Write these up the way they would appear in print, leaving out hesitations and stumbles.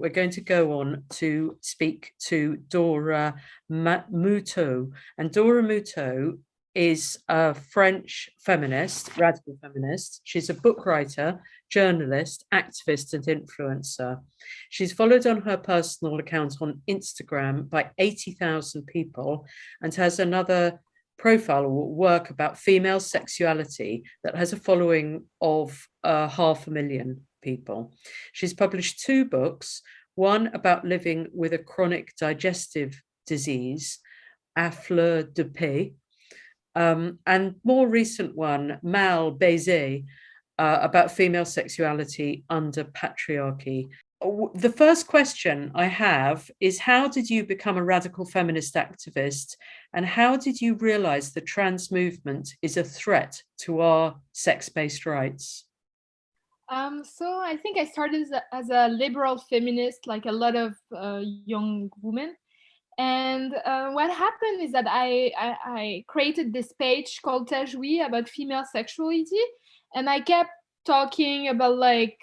we're going to go on to speak to Dora Moutot. And Dora Moutot is a French feminist, radical feminist. She's a book writer, journalist, activist, and influencer. She's followed on her personal account on Instagram by 80,000 people and has another profile or work about female sexuality that has a following of 500,000 people. She's published 2 books, one about living with a chronic digestive disease, à fleur de peau, and more recent one, Mal Baiser, about female sexuality under patriarchy. The first question I have is, how did you become a radical feminist activist, and how did you realize the trans movement is a threat to our sex-based rights? So I think I started as a liberal feminist, like a lot of young women. And what happened is that I created this page called Tajwi about female sexuality, and I kept talking about like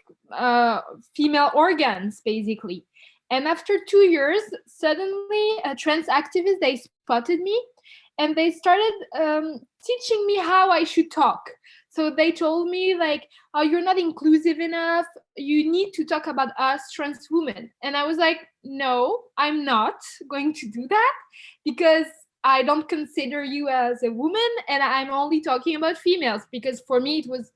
female organs basically. And after 2 years, suddenly a trans activist, they spotted me and they started teaching me how I should talk. So they told me like, oh, you're not inclusive enough. You need to talk about us trans women. And I was like, no, I'm not going to do that because I don't consider you as a woman and I'm only talking about females, because for me, it was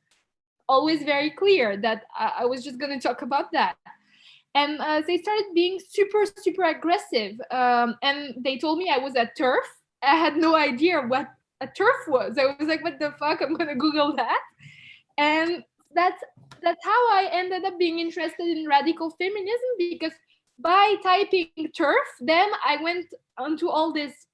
always very clear that I was just going to talk about that. And they started being super, super aggressive. And they told me I was a TERF. I had no idea what a TERF was. I was like, what the fuck? I'm going to Google that. And that's how I ended up being interested in radical feminism, because by typing TERF, then I went onto all these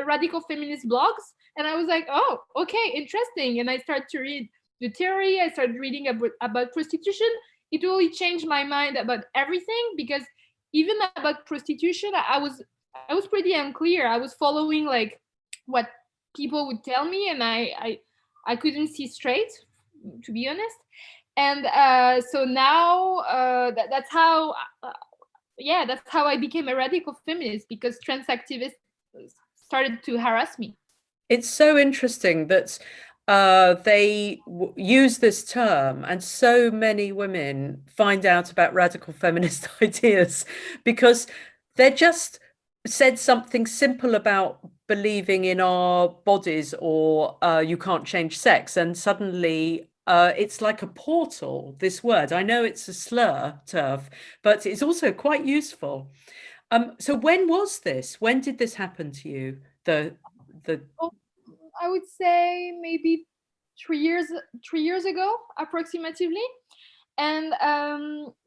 radical feminist blogs and I was like, oh, okay, interesting. And I started to read the theory. I started reading about prostitution. It really changed my mind about everything, because even about prostitution, I was pretty unclear. I was following like what people would tell me, and I couldn't see straight, to be honest. And so now that's how I became a radical feminist, because trans activists started to harass me. It's so interesting that they use this term, and so many women find out about radical feminist ideas because they're just said something simple about believing in our bodies, or you can't change sex, and suddenly it's like a portal, this word. I know it's a slur, TERF, but it's also quite useful. So when was this? When did this happen to you? I would say maybe 3 years ago, approximately. And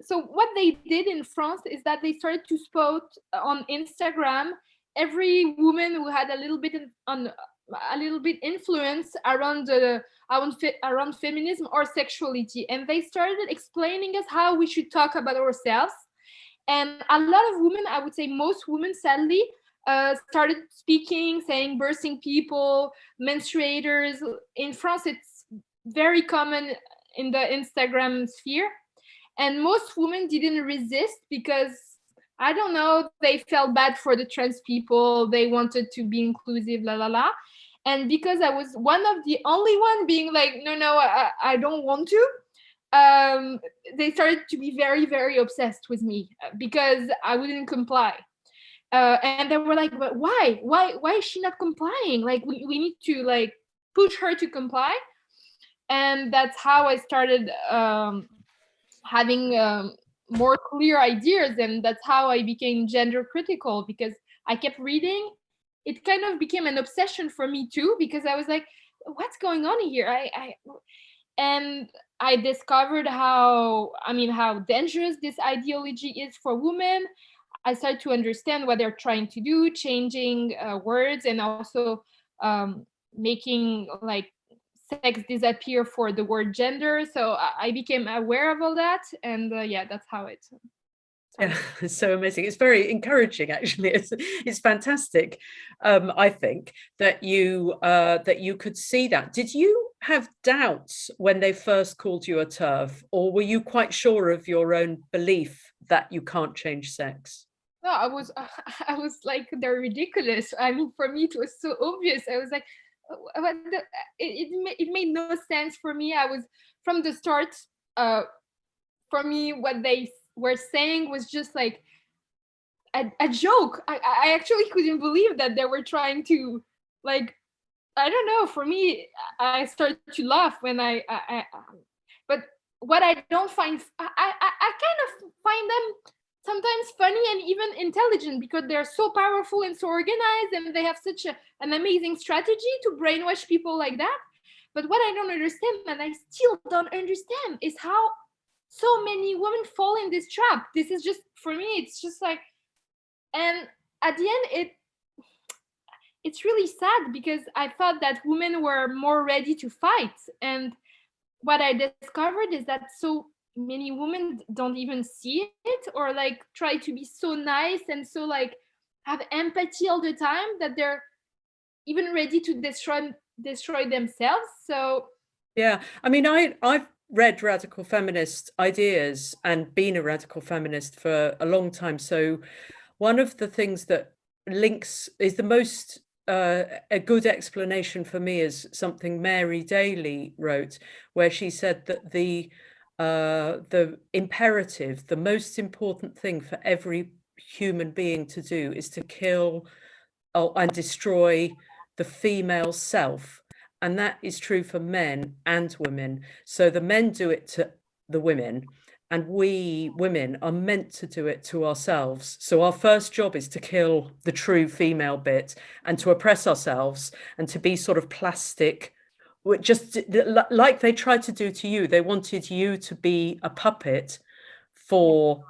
so what they did in France is that they started to spot on Instagram every woman who had a little bit influence around feminism or sexuality, and they started explaining us how we should talk about ourselves. And a lot of women, I would say most women, sadly, started speaking, saying birthing people, menstruators. In France, it's very common in the Instagram sphere. And most women didn't resist because, I don't know, they felt bad for the trans people. They wanted to be inclusive, la la la. And because I was one of the only one being like, no, I don't want to, they started to be very, very obsessed with me because I wouldn't comply. And they were like, but why is she not complying? Like, we need to like push her to comply. And that's how I started having more clear ideas. And that's how I became gender critical, because I kept reading. It kind of became an obsession for me too, because I was like, what's going on here? And I discovered how dangerous this ideology is for women. I started to understand what they're trying to do, changing words, and also making like sex disappear for the word gender. So I became aware of all that, and that's how it. Yeah, it's so amazing. It's very encouraging, actually. It's fantastic. I think that you could see that. Did you have doubts when they first called you a TERF, or were you quite sure of your own belief that you can't change sex? No, I was like, they're ridiculous. I mean, for me, it was so obvious. I was like, what it made no sense for me. I was from the start. For me, what they were saying was just like a joke. I actually couldn't believe that they were trying to, like, I don't know. For me, I started to laugh when but what I don't find, I kind of find them sometimes funny and even intelligent, because they're so powerful and so organized, and they have such an amazing strategy to brainwash people like that. But what I don't understand, and I still don't understand, is how so many women fall in this trap. This is just, for me, it's just like, and at the end, it's really sad, because I thought that women were more ready to fight. And what I discovered is that so many women don't even see it, or like try to be so nice and so like have empathy all the time, that they're even ready to destroy themselves. So Yeah, I mean, I've read radical feminist ideas and been a radical feminist for a long time. So one of the things that links is the most a good explanation for me is something Mary Daly wrote, where she said that the imperative, the most important thing for every human being to do is to kill and destroy the female self. And that is true for men and women. So the men do it to the women, and we women are meant to do it to ourselves. So our first job is to kill the true female bit and to oppress ourselves and to be sort of plastic, just like they tried to do to you. They wanted you to be a puppet for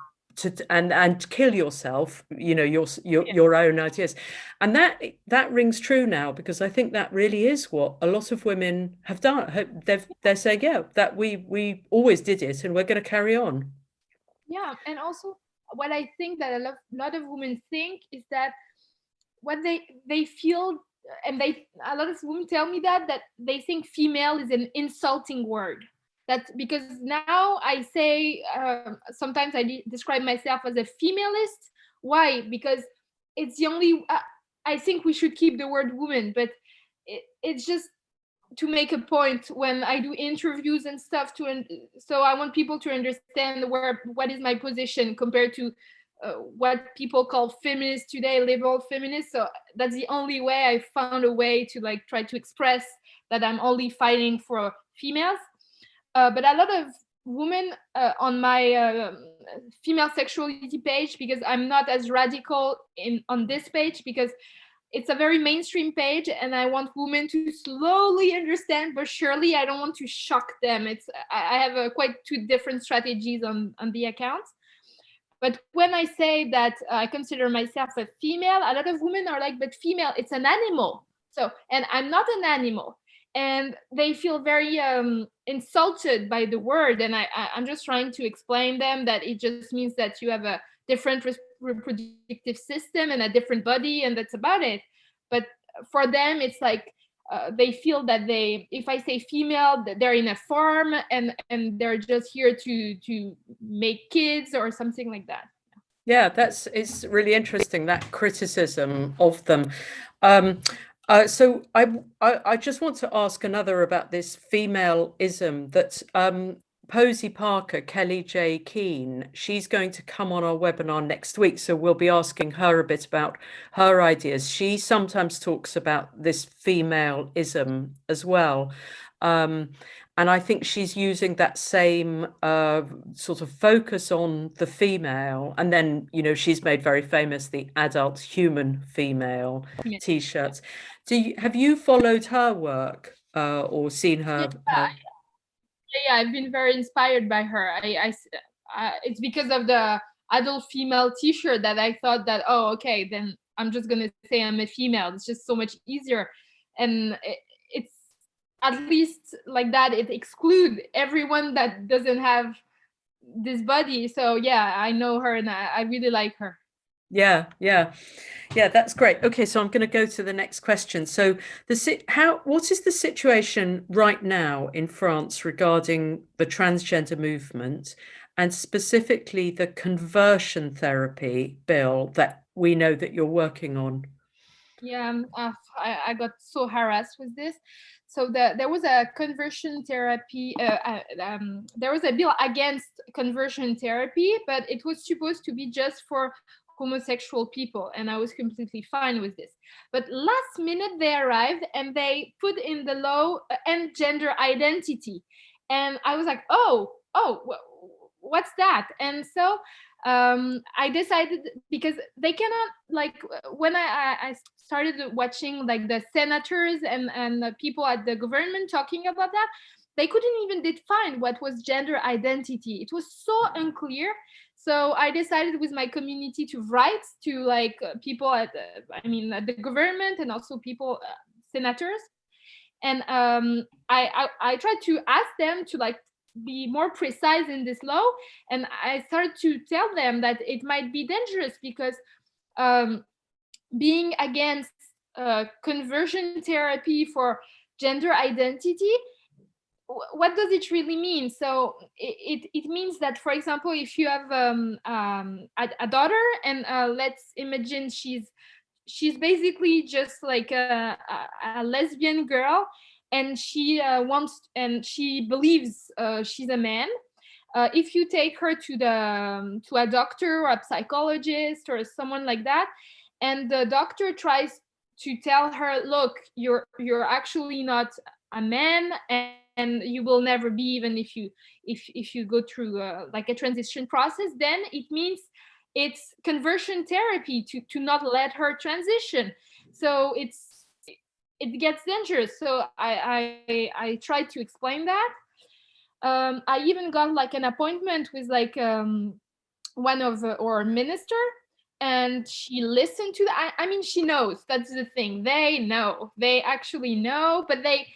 and kill yourself, you know, your own ideas. And that rings true now, because I think that really is what a lot of women have done. They're saying, yeah, that we always did it and we're going to carry on. yeah, and also what I think that lot of women think is that what they feel, and a lot of women tell me that they think female is an insulting word. That because now I say, sometimes I describe myself as a femalist. Why? Because it's the only, I think we should keep the word woman, but it's just to make a point when I do interviews and stuff, so I want people to understand what is my position compared to what people call feminists today, liberal feminists. So that's the only way I found a way to like try to express that I'm only fighting for females. But a lot of women on my female sexuality page, because I'm not as radical on this page, because it's a very mainstream page, and I want women to slowly understand, but surely I don't want to shock them. I have quite two different strategies on the account. But when I say that I consider myself a female, a lot of women are like, but female, it's an animal. So, and I'm not an animal. And they feel very insulted by the word. And I'm just trying to explain them that it just means that you have a different reproductive system and a different body, and that's about it. But for them, it's like, they feel that if I say female, that they're in a farm, and they're just here to make kids or something like that. Yeah, it's really interesting, that criticism of them. So I just want to ask another about this femaleism that Posey Parker, Kelly J Keane, she's going to come on our webinar next week. So we'll be asking her a bit about her ideas. She sometimes talks about this femaleism as well. And I think she's using that same sort of focus on the female. And then, you know, she's made very famous the adult human female t-shirts. Have you followed her work or seen her? Yeah, I've been very inspired by her. It's because of the adult female t-shirt that I thought that, oh, okay, then I'm just gonna say I'm a female. It's just so much easier. And it's at least like that, it excludes everyone that doesn't have this body. So yeah, I know her, and I really like her. Yeah, that's great. Okay, so I'm going to go to the next question. So what is the situation right now in France regarding the transgender movement, and specifically the conversion therapy bill that we know that you're working on? Yeah, I got so harassed with this. So there was a conversion therapy, there was a bill against conversion therapy, but it was supposed to be just for homosexual people, and I was completely fine with this. But last minute they arrived and they put in the law and gender identity, and I was like, what's that? And so I decided, because they cannot, like, when I started watching like the senators and the people at the government talking about that, they couldn't even define what was gender identity. It was so unclear. So I decided with my community to write to like people at at the government, and also people, senators, and I tried to ask them to like be more precise in this law, and I started to tell them that it might be dangerous, because being against conversion therapy for gender identity, what does it really mean? So it means that, for example, if you have a daughter, and let's imagine she's basically just like a lesbian girl, and she wants, and she believes she's a man. If you take her to a doctor or a psychologist or someone like that, and the doctor tries to tell her, look, you're actually not a man, and you will never be, even if you go through like a transition process, then it means it's conversion therapy to not let her transition. So it gets dangerous. So I tried to explain that. I even got like an appointment with like one of our minister, and she listened to that. I mean, she knows. That's the thing. They know. They actually know, but they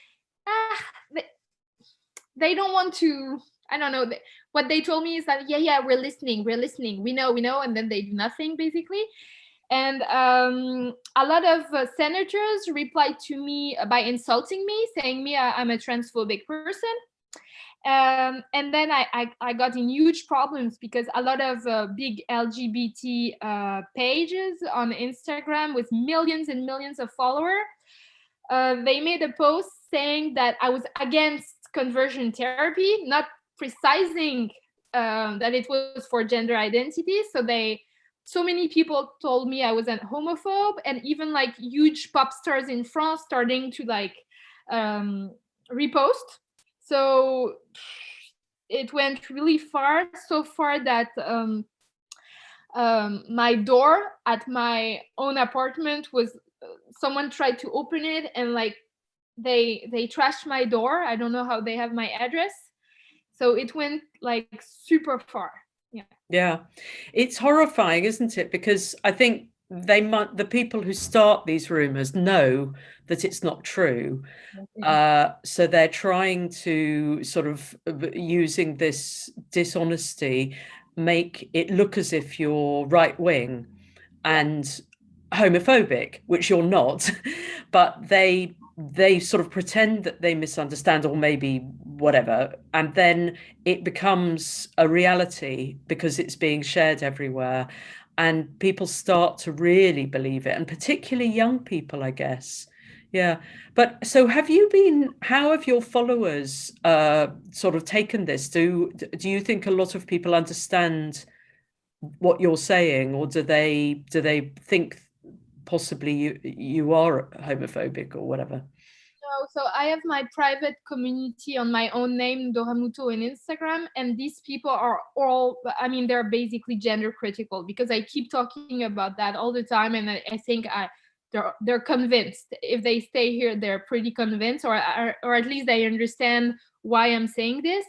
don't want to. I don't know. What they told me is that yeah, we're listening, we know, and then they do nothing basically. And a lot of senators replied to me by insulting me, saying me I'm a transphobic person. And then I got in huge problems, because a lot of big LGBT pages on Instagram with millions and millions of followers, they made a post saying that I was against conversion therapy, not precising that it was for gender identity. So many people told me I was a homophobe, and even like huge pop stars in France starting to like repost. So it went really far, so far that my door at my own apartment was someone tried to open it, and like they trashed my door. I don't know how they have my address. So it went like super far. Yeah, it's horrifying, isn't it? Because I think the people who start these rumors know that it's not true. So they're trying to sort of, using this dishonesty, make it look as if you're right wing and homophobic, which you're not. But they sort of pretend that they misunderstand, or maybe whatever, and then it becomes a reality because it's being shared everywhere, and people start to really believe it, and particularly young people, I guess. Yeah. But so how have your followers sort of taken this? Do you think a lot of people understand what you're saying, or do they think possibly you are homophobic or whatever? So I have my private community on my own name, Dora Moutot, on Instagram, and these people are all, I mean, they're basically gender critical, because I keep talking about that all the time, and I think they're convinced. If they stay here, they're pretty convinced, or at least they understand why I'm saying this.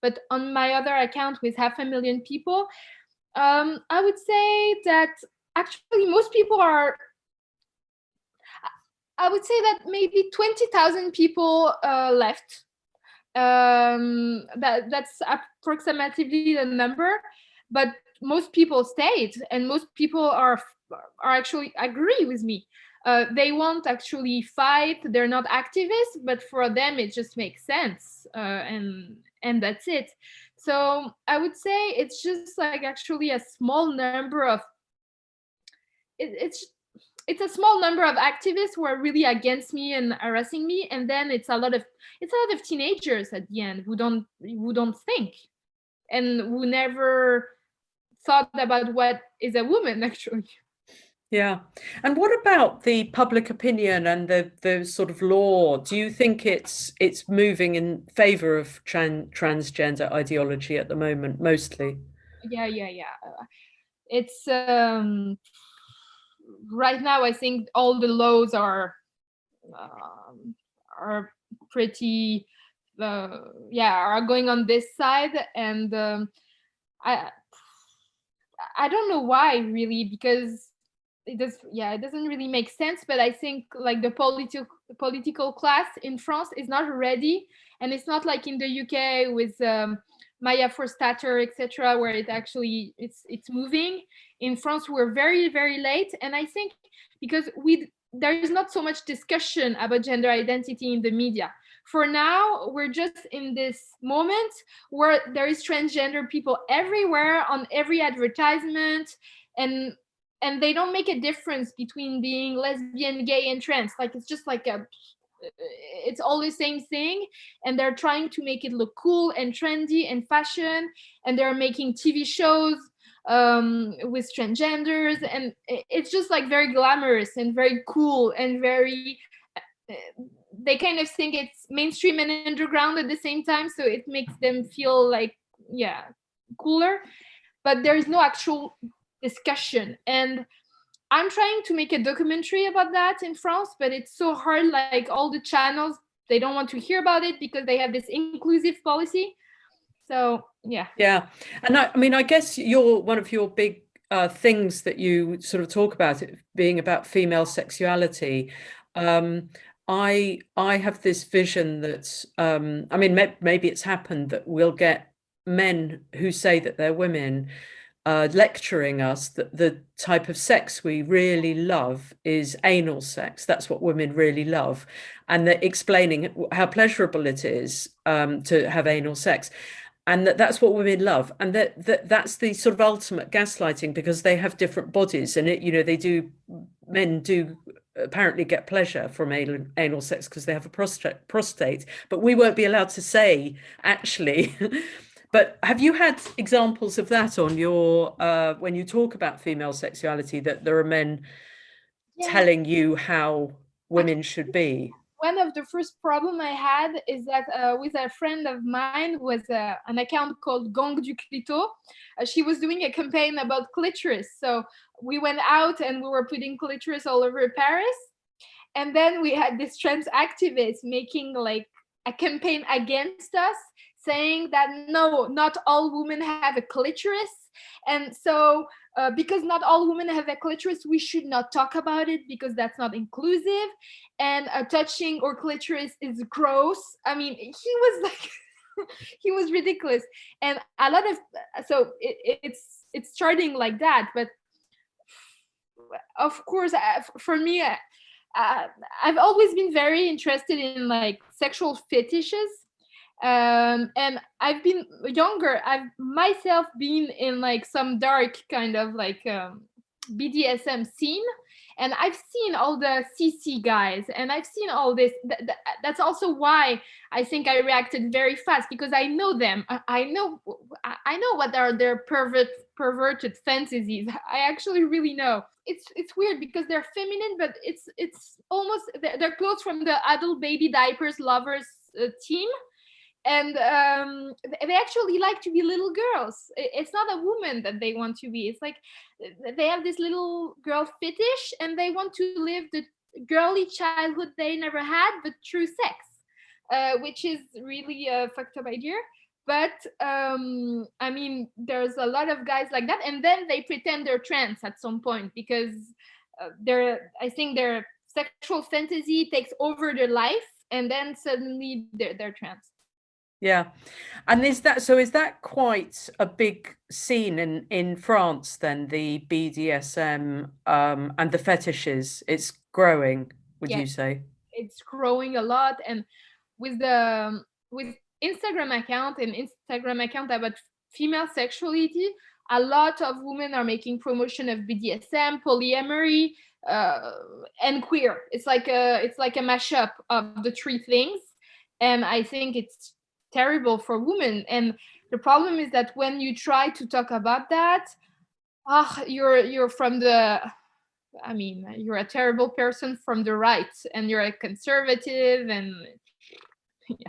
But on my other account with 500,000 people, I would say that actually most people are, I would say that maybe 20,000 people left. That's approximately the number, but most people stayed, and most people are actually agree with me. They won't actually fight. They're not activists, but for them it just makes sense, and that's it. So I would say it's just like actually a small number of it's a small number of activists who are really against me and harassing me, and then it's a lot of teenagers at the end who don't think and who never thought about what is a woman actually. Yeah. And what about the public opinion and the sort of law? Do you think it's moving in favor of transgender ideology at the moment, mostly? Yeah. It's right now I think all the laws um, are pretty are going on this side, and I I don't know why really, because it doesn't really make sense, but I think like the political class in France is not ready, and it's not like in the UK with Maya Forstater, etc., where it's moving. In France we're very very late, and I think because there is not so much discussion about gender identity in the media. For now, we're just in this moment where there is transgender people everywhere on every advertisement, and they don't make a difference between being lesbian, gay, and trans. Like it's just like it's all the same thing, and they're trying to make it look cool and trendy and fashion, and they're making TV shows with transgenders, and it's just like very glamorous and very cool and very uh, they kind of think it's mainstream and underground at the same time, so it makes them feel like cooler, but there is no actual discussion. And I'm trying to make a documentary about that in France, but it's so hard. Like all the channels, they don't want to hear about it because they have this inclusive policy. So yeah. Yeah. And I mean, I guess one of your big things that you sort of talk about it being about female sexuality. I have this vision that I mean, maybe it's happened that we'll get men who say that they're women lecturing us that the type of sex we really love is anal sex. That's what women really love. And they're explaining how pleasurable it is to have anal sex. And that's what women love. And that's the sort of ultimate gaslighting, because they have different bodies. And men do apparently get pleasure from anal sex because they have a prostate. But we won't be allowed to say, actually, But have you had examples of that on your when you talk about female sexuality, that there are men Yeah. telling you how women should be? One of the first problem I had is that with a friend of mine was an account called Gang du Clito. She was doing a campaign about clitoris. So we went out and we were putting clitoris all over Paris. And then we had this trans activist making like a campaign against us, saying that no, not all women have a clitoris. And so because not all women have a clitoris, we should not talk about it because that's not inclusive, and touching or clitoris is gross. I mean, he was like he was ridiculous. And a lot of it's starting like that, but of course for me I've always been very interested in like sexual fetishes, and I've been younger, I've myself been in like some dark kind of like BDSM scene, and I've seen all the CC guys, and I've seen all this. That's also why I think I reacted very fast, because I know them. I know what are their perverted fantasies. I actually really know. It's weird because they're feminine, but it's almost they're clothes from the adult baby diapers lovers team, and they actually like to be little girls. It's not a woman that they want to be. It's like they have this little girl fetish, and they want to live the girly childhood they never had, but through sex, which is really a fucked up idea. But I mean, there's a lot of guys like that, and then they pretend they're trans at some point because I think their sexual fantasy takes over their life, and then suddenly they're trans. Yeah. And is that quite a big scene in France then, the BDSM and the fetishes? It's growing, would Yeah, you say? it's growing a lot, and with Instagram account about female sexuality, a lot of women are making promotion of BDSM, polyamory, and queer. It's like a mashup of the three things, and I think it's terrible for women. And the problem is that when you try to talk about that, you're from the, I mean, you're a terrible person from the right, and you're a conservative, and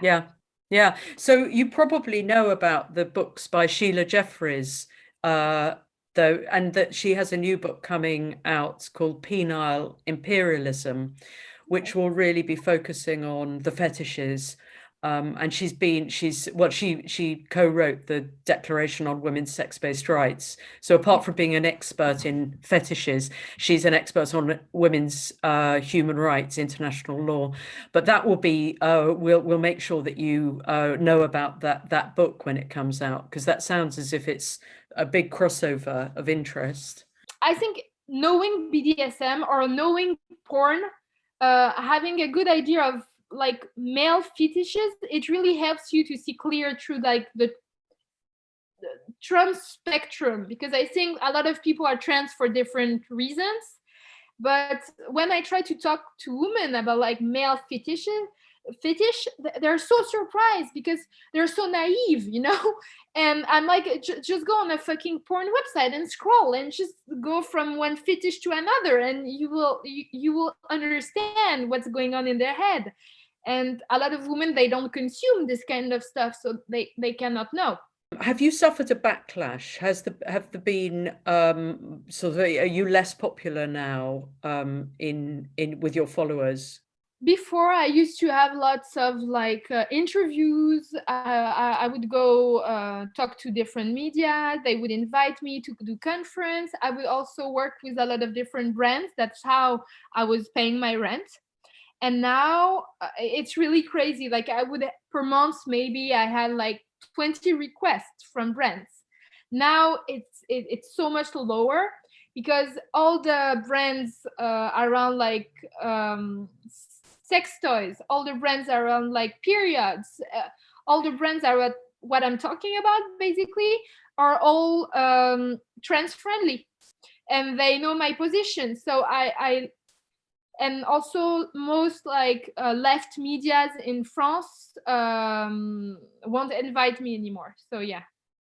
yeah. So you probably know about the books by Sheila Jeffries, though, and that she has a new book coming out called Penile Imperialism, which will really be focusing on the fetishes. And she co-wrote the Declaration on Women's Sex-Based Rights. So apart from being an expert in fetishes, she's an expert on women's human rights, international law. But that will be we'll make sure that you know about that book when it comes out, because that sounds as if it's a big crossover of interest. I think knowing BDSM or knowing porn, having a good idea of like male fetishes, it really helps you to see clear through like the trans spectrum, because I think a lot of people are trans for different reasons. But when I try to talk to women about like male fetish, they're so surprised because they're so naive, you know. And I'm like, just go on a fucking porn website and scroll and just go from one fetish to another, and you will understand what's going on in their head. And a lot of women, they don't consume this kind of stuff, so they cannot know. Have you suffered a backlash? Have there been sort of, are you less popular now in with your followers? Before, I used to have lots of like interviews. I would go talk to different media. They would invite me to do conference. I would also work with a lot of different brands. That's how I was paying my rent. And now it's really crazy. Like I would, per month, maybe I had like 20 requests from brands. Now it's so much lower, because all the brands around like sex toys, all the brands around like periods, all the brands are what I'm talking about basically, are all trans friendly, and they know my position. So I and also most like left medias in France won't invite me anymore. So yeah.